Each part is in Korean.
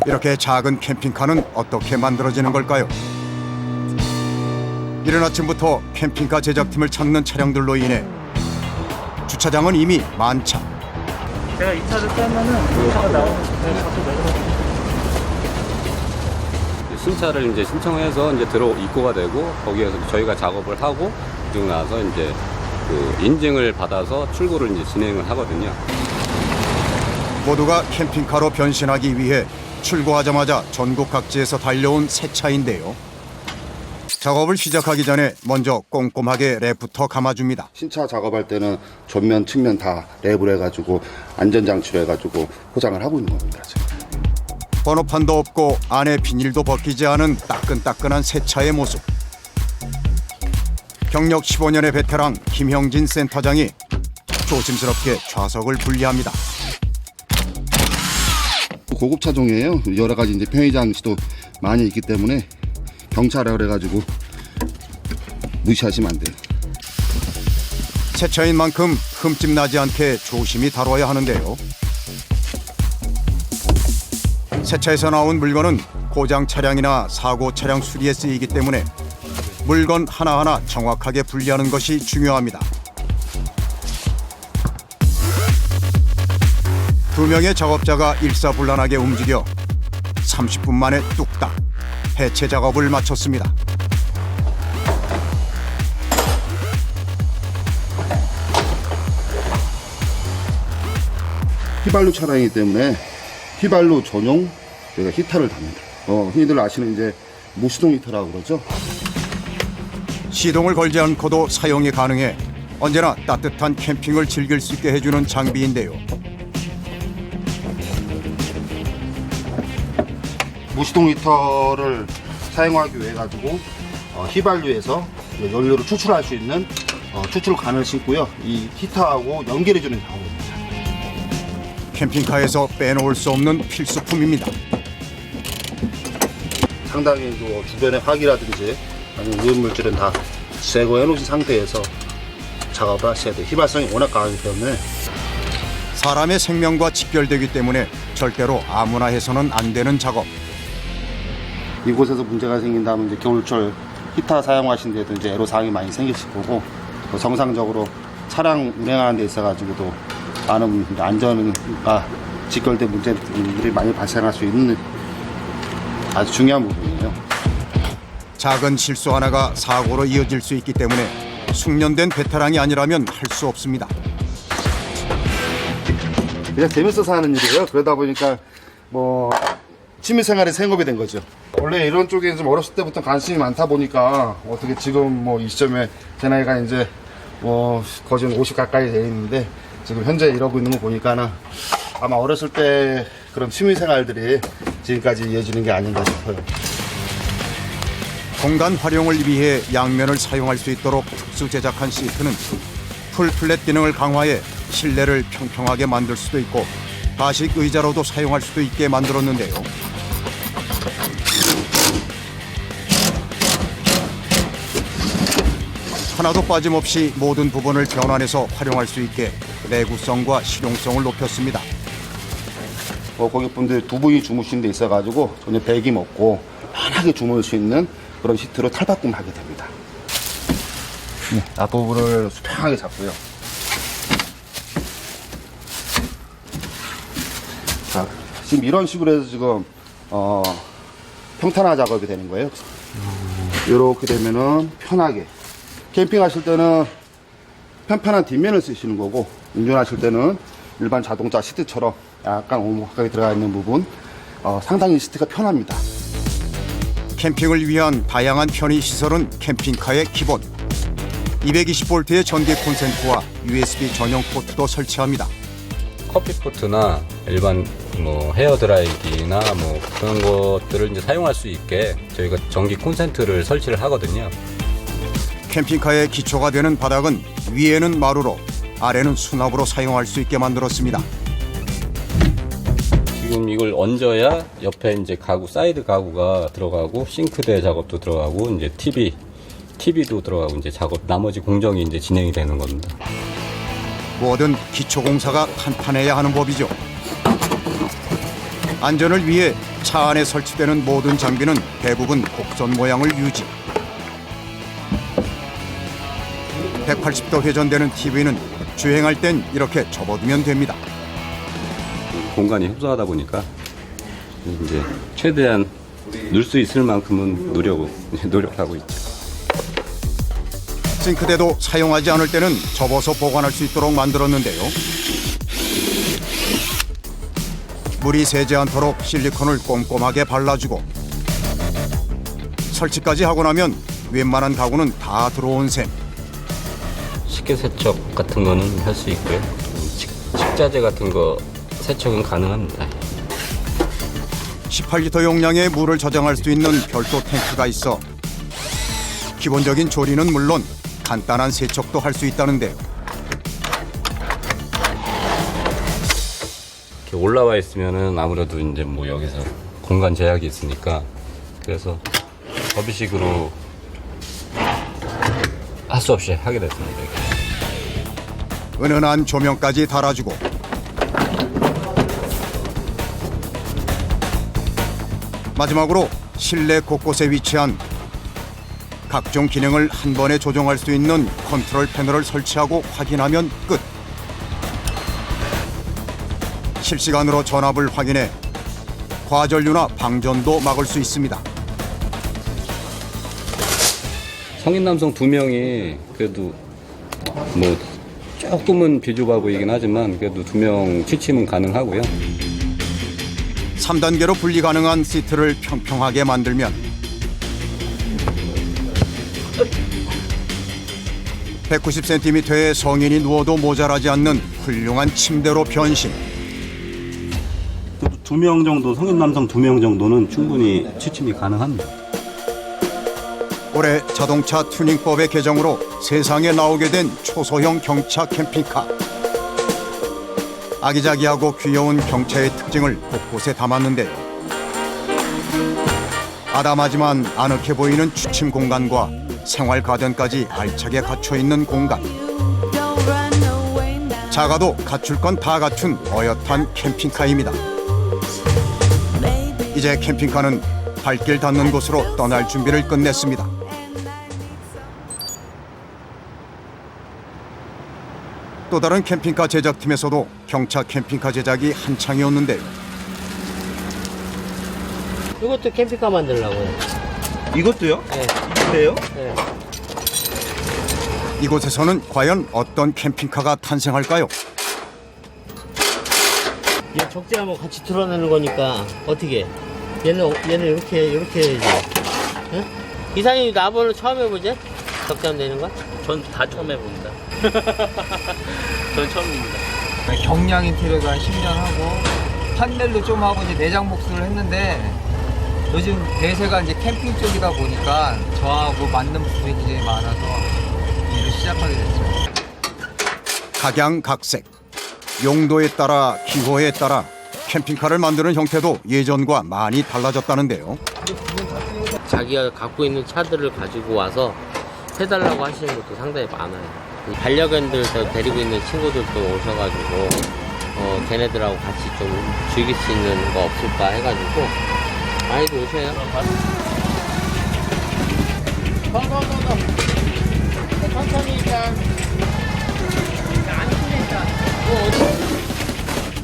이렇게 작은 캠핑카는 어떻게 만들어지는 걸까요? 이른 아침부터 캠핑카 제작팀을 찾는 차량들로 인해 주차장은 이미 만차. 제가 이 차를 빼면은 이 차가 나오는 밖에 내려가요. 신차를 이제 신청해서 이제 입고가 되고 거기에서 저희가 작업을 하고 그리고 나서 이제 그 인증을 받아서 출고를 이제 진행을 하거든요. 모두가 캠핑카로 변신하기 위해 출고하자마자 전국 각지에서 달려온 새 차인데요. 작업을 시작하기 전에 먼저 꼼꼼하게 랩부터 감아줍니다. 신차 작업할 때는 전면, 측면 다 랩을 해가지고 안전장치로 해가지고 포장을 하고 있는 겁니다. 지금. 번호판도 없고 안에 비닐도 벗기지 않은 따끈따끈한 새 차의 모습. 경력 15년의 베테랑 김형진 센터장이 조심스럽게 좌석을 분리합니다. 고급 차종이에요. 여러 가지 이제 편의장치도 많이 있기 때문에 경차라 그래가지고 무시하시면 안 돼요. 새 차인 만큼 흠집 나지 않게 조심히 다뤄야 하는데요. 새 차에서 나온 물건은 고장 차량이나 사고 차량 수리에 쓰이기 때문에 물건 하나하나 정확하게 분리하는 것이 중요합니다. 두 명의 작업자가 일사불란하게 움직여 30분 만에 뚝딱 해체 작업을 마쳤습니다. 휘발유 차량이기 때문에 휘발유 전용 저희가 히터를 답니다. 흔히들 아시는 이제 무시동 히터라고 그러죠. 시동을 걸지 않고도 사용이 가능해 언제나 따뜻한 캠핑을 즐길 수 있게 해주는 장비인데요. 무시동 히터를 사용하기 위해 가지고 휘발유에서 연료를 추출할 수 있는 추출관을 신고요. 이 히터하고 연결해주는 작업입니다. 캠핑카에서 빼놓을 수 없는 필수품입니다. 상당히 주변의 화기라든지 아니면 오염물질은 다 제거해 놓으신 상태에서 작업을 하셔야 돼요. 휘발성이 워낙 강하기 때문에. 사람의 생명과 직결되기 때문에 절대로 아무나 해서는 안 되는 작업. 이곳에서 문제가 생긴다면 이제 겨울철 히터 사용하신 데도 이제 애로사항이 많이 생기실 거고, 또 정상적으로 차량 운행하는 데 있어가지고도 많은 안전과 직결된 문제들이 많이 발생할 수 있는 아주 중요한 부분이에요. 작은 실수 하나가 사고로 이어질 수 있기 때문에 숙련된 베테랑이 아니라면 할 수 없습니다. 그냥 재밌어서 하는 일이에요. 그러다 보니까 취미생활의 생업이 된 거죠. 원래 이런 쪽에 좀 어렸을 때부터 관심이 많다 보니까 어떻게 지금 이 시점에 제 나이가 이제 거의 50 가까이 돼 있는데 지금 현재 이러고 있는 거 보니까는 아마 어렸을 때 그런 취미생활들이 지금까지 이어지는 게 아닌가 싶어요. 공간 활용을 위해 양면을 사용할 수 있도록 특수 제작한 시트는 풀플랫 기능을 강화해 실내를 평평하게 만들 수도 있고 가식 의자로도 사용할 수도 있게 만들었는데요. 하나도 빠짐없이 모든 부분을 변환해서 활용할 수 있게 내구성과 실용성을 높였습니다. 고객분들 두 분이 주무시는 데 있어가지고 전혀 배김 없고 편하게 주무실 수 있는 그런 시트로 탈바꿈하게 됩니다. 앞부분을 수평하게 잡고요. 자, 지금 이런 식으로 해서 지금 평탄화 작업이 되는 거예요. 이렇게 되면은 편하게 캠핑하실 때는 편편한 뒷면을 쓰시는 거고, 운전하실 때는 일반 자동차 시트처럼 약간 오목하게 들어가 있는 부분 상당히 시트가 편합니다. 캠핑을 위한 다양한 편의 시설은 캠핑카의 기본. 220V의 전기 콘센트와 USB 전용 포트도 설치합니다. 커피포트나 일반 헤어드라이기나 그런 것들을 이제 사용할 수 있게 저희가 전기 콘센트를 설치를 하거든요. 캠핑카의 기초가 되는 바닥은 위에는 마루로 아래는 수납으로 사용할 수 있게 만들었습니다. 지금 이걸 얹어야 옆에 이제 가구, 사이드 가구가 들어가고 싱크대 작업도 들어가고 이제 TV도 들어가고 이제 작업, 나머지 공정이 이제 진행이 되는 겁니다. 뭐든 기초 공사가 탄탄해야 하는 법이죠. 안전을 위해 차 안에 설치되는 모든 장비는 대부분 곡선 모양을 유지. 180도 회전되는 TV는 주행할 땐 이렇게 접어두면 됩니다. 공간이 협소하다 보니까 이제 최대한 넣을 수 있을 만큼은 노력하고 있죠. 싱크대도 사용하지 않을 때는 접어서 보관할 수 있도록 만들었는데요. 물이 새지 않도록 실리콘을 꼼꼼하게 발라주고 설치까지 하고 나면 웬만한 가구는 다 들어온 셈. 식기 세척 같은 거는 할 수 있고요. 식자재 같은 거 세척은 가능합니다. 18리터 용량의 물을 저장할 수 있는 별도 탱크가 있어 기본적인 조리는 물론 간단한 세척도 할 수 있다는데요. 이렇게 올라와 있으면은 아무래도 이제 뭐 여기서 공간 제약이 있으니까 그래서 허브식으로 할 수 없이 하게 됐습니다. 이렇게. 은은한 조명까지 달아주고 마지막으로 실내 곳곳에 위치한 각종 기능을 한 번에 조정할 수 있는 컨트롤 패널을 설치하고 확인하면 끝. 실시간으로 전압을 확인해 과전류나 방전도 막을 수 있습니다. 성인 남성 2명이 그래도 뭐 조금은 비좁아 보이긴 하지만 그래도 2명 취침은 가능하고요. 3단계로 분리 가능한 시트를 평평하게 만들면 190cm의 성인이 누워도 모자라지 않는 훌륭한 침대로 변신. 2명 정도, 성인 남성 2명 정도는 충분히 취침이 가능합니다. 올해 자동차 튜닝법의 개정으로 세상에 나오게 된 초소형 경차 캠핑카. 아기자기하고 귀여운 경차의 특징을 곳곳에 담았는데요. 아담하지만 아늑해 보이는 취침 공간과 생활 가전까지 알차게 갖춰 있는 공간. 작아도 갖출 건 다 갖춘 어엿한 캠핑카입니다. 이제 캠핑카는 발길 닿는 곳으로 떠날 준비를 끝냈습니다. 또 다른 캠핑카 제작팀에서도 경차 캠핑카 제작이 한창이었는데요. 이것도 캠핑카 만들려고요. 이것도요? 네. 이것도요? 네. 이곳에서는 과연 어떤 캠핑카가 탄생할까요? 얘 적재하면 같이 드러내는 거니까 어떻게? 얘는 이렇게 해야지. 응? 이사님 나번을 처음 해보지? 적재하면 되는 거? 전 다 처음 해봅니다. 전 처음입니다. 경량 인테리어가 10년 하고 판넬로 좀 하고 이제 내장 목수를 했는데 요즘 대세가 이제 캠핑 쪽이다 보니까 저하고 맞는 부분이 굉장히 많아서 일을 시작하게 됐어요. 각양각색, 용도에 따라 기호에 따라 캠핑카를 만드는 형태도 예전과 많이 달라졌다는데요. 자기가 갖고 있는 차들을 가지고 와서 해달라고 하시는 것도 상당히 많아요. 반려견들 데리고 있는 친구들도 오셔가지고 걔네들하고 같이 좀 즐길 수 있는 거 없을까 해가지고 많이들 오셔요. 천천히 일단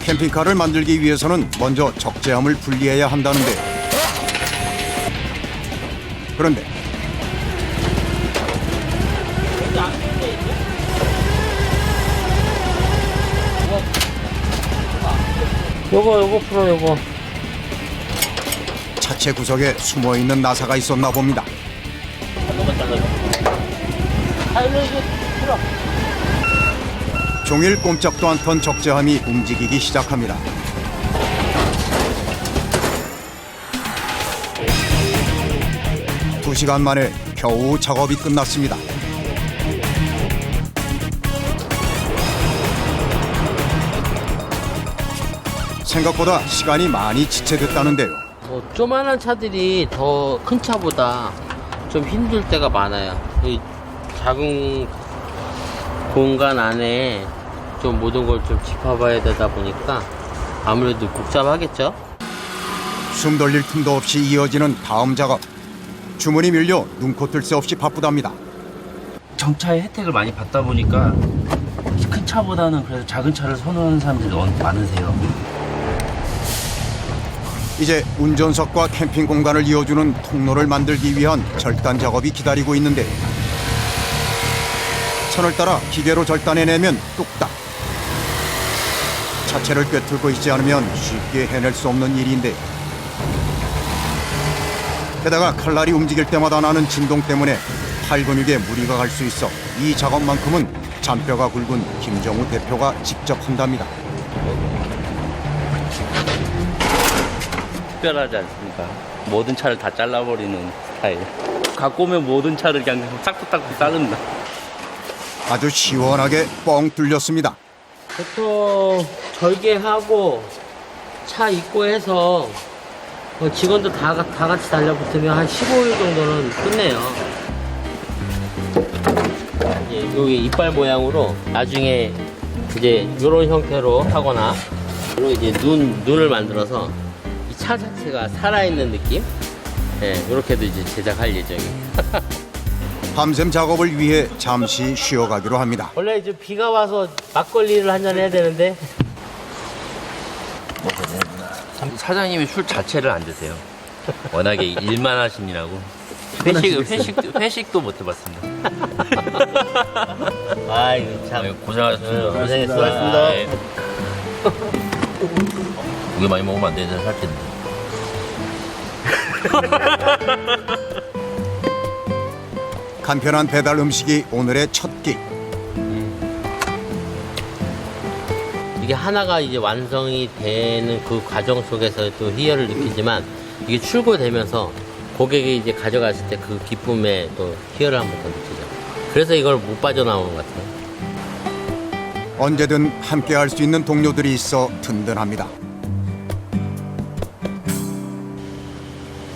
캠핑카를 만들기 위해서는 먼저 적재함을 분리해야 한다는데 그런데 요거 풀어 요거. 차체 구석에 숨어있는 나사가 있었나 봅니다. 종일 꼼짝도 않던 적재함이 움직이기 시작합니다. 두 시간 만에 겨우 작업이 끝났습니다. 생각보다 시간이 많이 지체됐다는데요. 조만한 차들이 더 큰 차보다 좀 힘들 때가 많아요. 이 작은 공간 안에 좀 모든 걸 좀 짚어봐야 되다 보니까 아무래도 복잡하겠죠. 숨 돌릴 틈도 없이 이어지는 다음 작업. 주문이 밀려 눈코 뜰 새 없이 바쁘답니다. 정차의 혜택을 많이 받다 보니까 큰 차보다는 그래도 작은 차를 선호하는 사람들이 많으세요. 이제 운전석과 캠핑 공간을 이어주는 통로를 만들기 위한 절단 작업이 기다리고 있는데 선을 따라 기계로 절단해내면 뚝딱. 차체를 꿰뚫고 있지 않으면 쉽게 해낼 수 없는 일인데 게다가 칼날이 움직일 때마다 나는 진동 때문에 팔 근육에 무리가 갈 수 있어 이 작업만큼은 잔뼈가 굵은 김정우 대표가 직접 한답니다. 특별하지 않습니까? 모든 차를 다 잘라버리는 스타일. 갖고 오면 모든 차를 그냥 싹둑싹둑 자른다. 아주 시원하게 뻥 뚫렸습니다. 보통 절개하고 차 입고해서 직원들 다 같이 달려붙으면 한 15일 정도는 끝내요. 이제 여기 이빨 모양으로 나중에 이제 이런 형태로 하거나 그리고 이제 눈을 만들어서 이 차 자체가 살아있는 느낌? 네, 이렇게도 이제 제작할 예정이에요. 밤샘 작업을 위해 잠시 쉬어가기로 합니다. 원래 이제 비가 와서 막걸리를 한잔 해야 되는데 사장님이 술 자체를 안 드세요. 워낙에 일만 하시느라고. 회식도 못 해봤습니다. 아이고 참 고생하셨습니다. 고생했어. 수고하셨습니다. 고기 많이 먹으면 안 되는데 살 텐데. 간편한 배달 음식이 오늘의 첫 끼. 이게 하나가 이제 완성이 되는 그 과정 속에서 또 희열을 느끼지만 이게 출고되면서 고객이 이제 가져갔을 때 그 기쁨에 또 희열을 한 번 더 느끼죠. 그래서 이걸 못 빠져나오는 것 같아요. 언제든 함께 할 수 있는 동료들이 있어 든든합니다.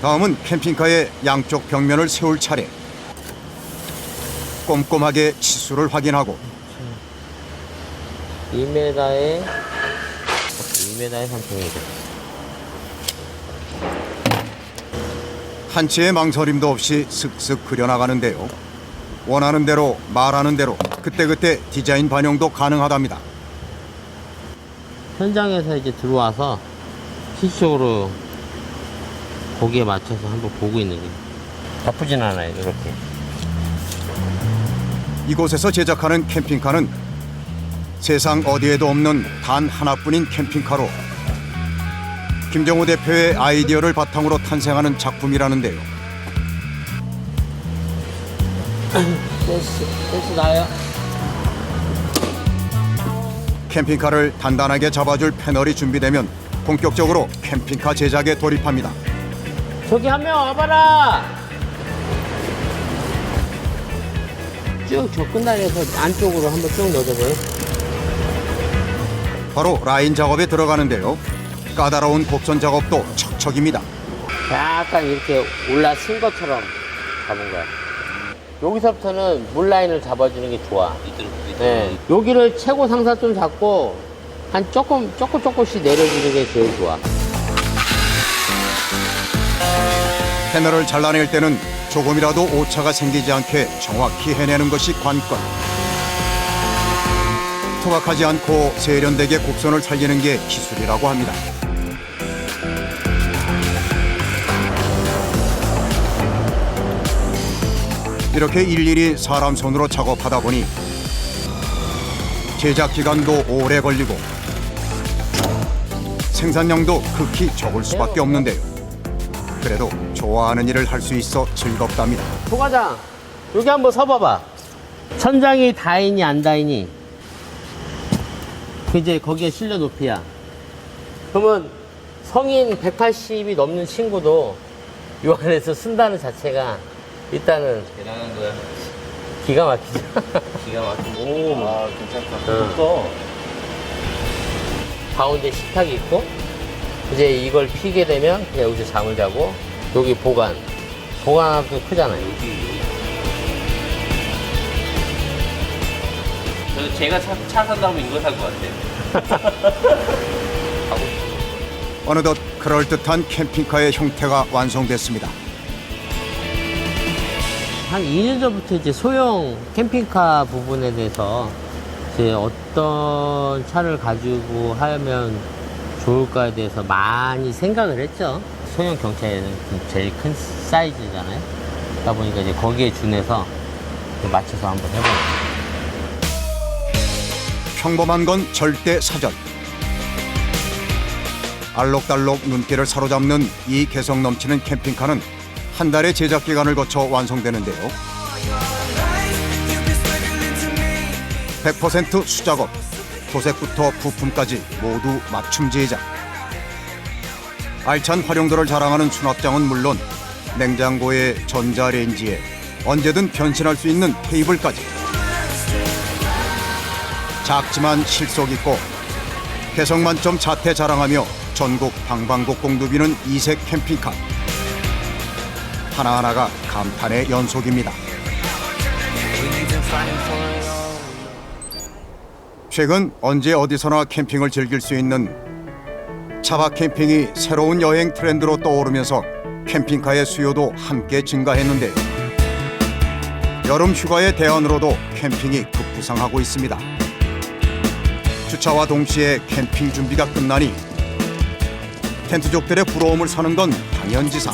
다음은 캠핑카의 양쪽 벽면을 세울 차례. 꼼꼼하게 치수를 확인하고 2m에 3평이죠. 한치의 망설임도 없이 슥슥 그려나가는데요. 원하는 대로 말하는 대로 그때그때 디자인 반영도 가능하답니다. 현장에서 이제 들어와서 실질적으로 거기에 맞춰서 한번 보고 있는 게 나쁘진 않아요. 이렇게. 이곳에서 제작하는 캠핑카는 세상 어디에도 없는 단 하나뿐인 캠핑카로 김정우 대표의 아이디어를 바탕으로 탄생하는 작품이라는데요. 센스 나요? 캠핑카를 단단하게 잡아줄 패널이 준비되면 본격적으로 캠핑카 제작에 돌입합니다. 저기 한 명 와봐라! 쭉 접근단에서 안쪽으로 한번 쭉 넣어줘봐요. 바로 라인 작업에 들어가는데요. 까다로운 곡선 작업도 척척입니다. 약간 이렇게 올라선 것처럼 잡은 거야. 여기서부터는 물 라인을 잡아주는 게 좋아. 네. 여기를 최고 상사점 잡고 한 조금씩 내려주는 게 제일 좋아. 패널을 잘라낼 때는 조금이라도 오차가 생기지 않게 정확히 해내는 것이 관건. 투박하지 않고 세련되게 곡선을 살리는 게 기술이라고 합니다. 이렇게 일일이 사람 손으로 작업하다 보니 제작 기간도 오래 걸리고 생산량도 극히 적을 수밖에 없는데요. 그래도 좋아하는 일을 할 수 있어 즐겁답니다. 소과장, 여기 한번 서봐봐. 천장이 닿이니 안 닿이니? 이제 거기에 실내 높이야. 그러면 성인 180이 넘는 친구도 이 안에서 쓴다는 자체가 일단은 대단한 거야. 기가 막히죠. 기가 막히고. 오, 아, 괜찮다. 또 가운데 식탁이 있고 이제 이걸 피게 되면 그냥 여기서 잠을 자고 여기 보관하기도 크잖아요. 제가 차 산다면 이거 살 것 같아요. 어느덧 그럴듯한 캠핑카의 형태가 완성됐습니다. 한 2년 전부터 이제 소형 캠핑카 부분에 대해서 이제 어떤 차를 가지고 하면 좋을까에 대해서 많이 생각을 했죠. 소형 경차에는 제일 큰 사이즈잖아요. 그러다 보니까 이제 거기에 준해서 맞춰서 한번 해보는 거예요. 평범한 건 절대 사전. 알록달록 눈길을 사로잡는 이 개성 넘치는 캠핑카는 한 달의 제작 기간을 거쳐 완성되는데요. 100% 수작업, 도색부터 부품까지 모두 맞춤 제작. 알찬 활용도를 자랑하는 수납장은 물론 냉장고에 전자레인지에 언제든 변신할 수 있는 테이블까지. 작지만 실속 있고 개성 만점 자태 자랑하며 전국 방방곡곡 누비는 이색 캠핑카. 하나하나가 감탄의 연속입니다. 최근 언제 어디서나 캠핑을 즐길 수 있는 차박 캠핑이 새로운 여행 트렌드로 떠오르면서 캠핑카의 수요도 함께 증가했는데요. 여름 휴가의 대안으로도 캠핑이 급부상하고 있습니다. 주차와 동시에 캠핑 준비가 끝나니 텐트족들의 부러움을 사는 건 당연지사.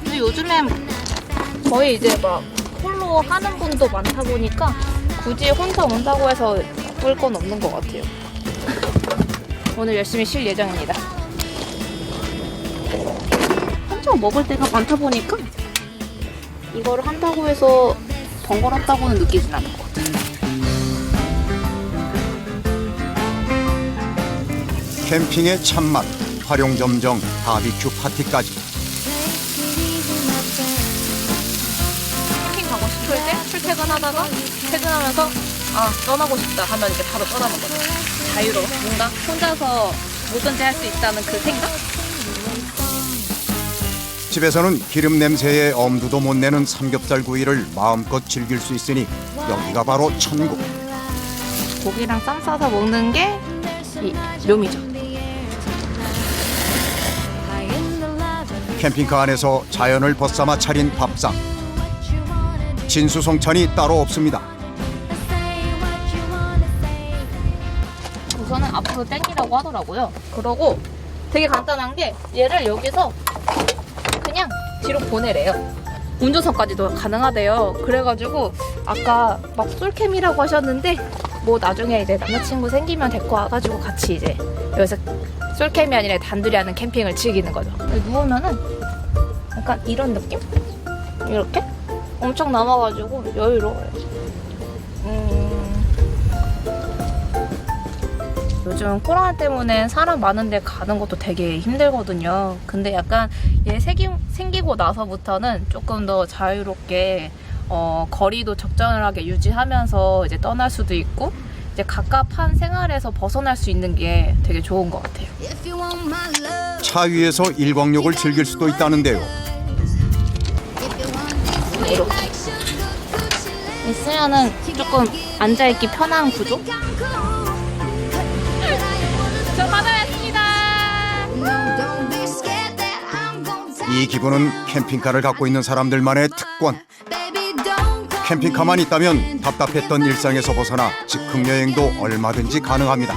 근데 요즘엔 거의 이제 막 홀로 하는 분도 많다 보니까 굳이 혼자 온다고 해서 바쁠 건 없는 것 같아요. 오늘 열심히 쉴 예정입니다. 혼자 먹을 때가 많다 보니까 이거를 한다고 해서 번거롭다고는 느끼진 않는 것 같아요. 캠핑의 참맛, 활용점정, 바비큐 파티까지. 캠핑 가고 싶을 때 출퇴근하다가 퇴근하면서 떠나고 싶다 하면 이제 바로 떠나는 거죠. 자유로워. 뭔가 혼자서 뭐든지 할 수 있다는 그 생각? 집에서는 기름 냄새에 엄두도 못 내는 삼겹살 구이를 마음껏 즐길 수 있으니 여기가 바로 천국. 고기랑 쌈 싸서 먹는 게 이 묘미죠. 캠핑카 안에서 자연을 벗삼아 차린 밥상. 진수성찬이 따로 없습니다. 우선은 앞으로 땡기라고 하더라고요. 그러고 되게 간단한 게 얘를 여기서 그냥 뒤로 보내래요. 운전석까지도 가능하대요. 그래가지고 아까 막 솔캠이라고 하셨는데 뭐 나중에 이제 남자친구 생기면 데리고 와가지고 같이 이제 여기서 솔캠이 아니라 단둘이 하는 캠핑을 즐기는 거죠. 누우면은 약간 이런 느낌? 이렇게? 엄청 남아가지고 여유로워요. 요즘 코로나 때문에 사람 많은 데 가는 것도 되게 힘들거든요. 근데 약간 얘 생기고 나서부터는 조금 더 자유롭게 거리도 적절하게 유지하면서 이제 떠날 수도 있고 이제 갑갑한 생활에서 벗어날 수 있는 게 되게 좋은 것 같아요. 차 위에서 일광욕을 즐길 수도 있다는데요. 이렇게 있으면은 조금 앉아있기 편한 구조? 저 받아왔습니다. 이 기분은 캠핑카를 갖고 있는 사람들만의 특권. 캠핑카만 있다면 답답했던 일상에서 벗어나 즉흥 여행도 얼마든지 가능합니다.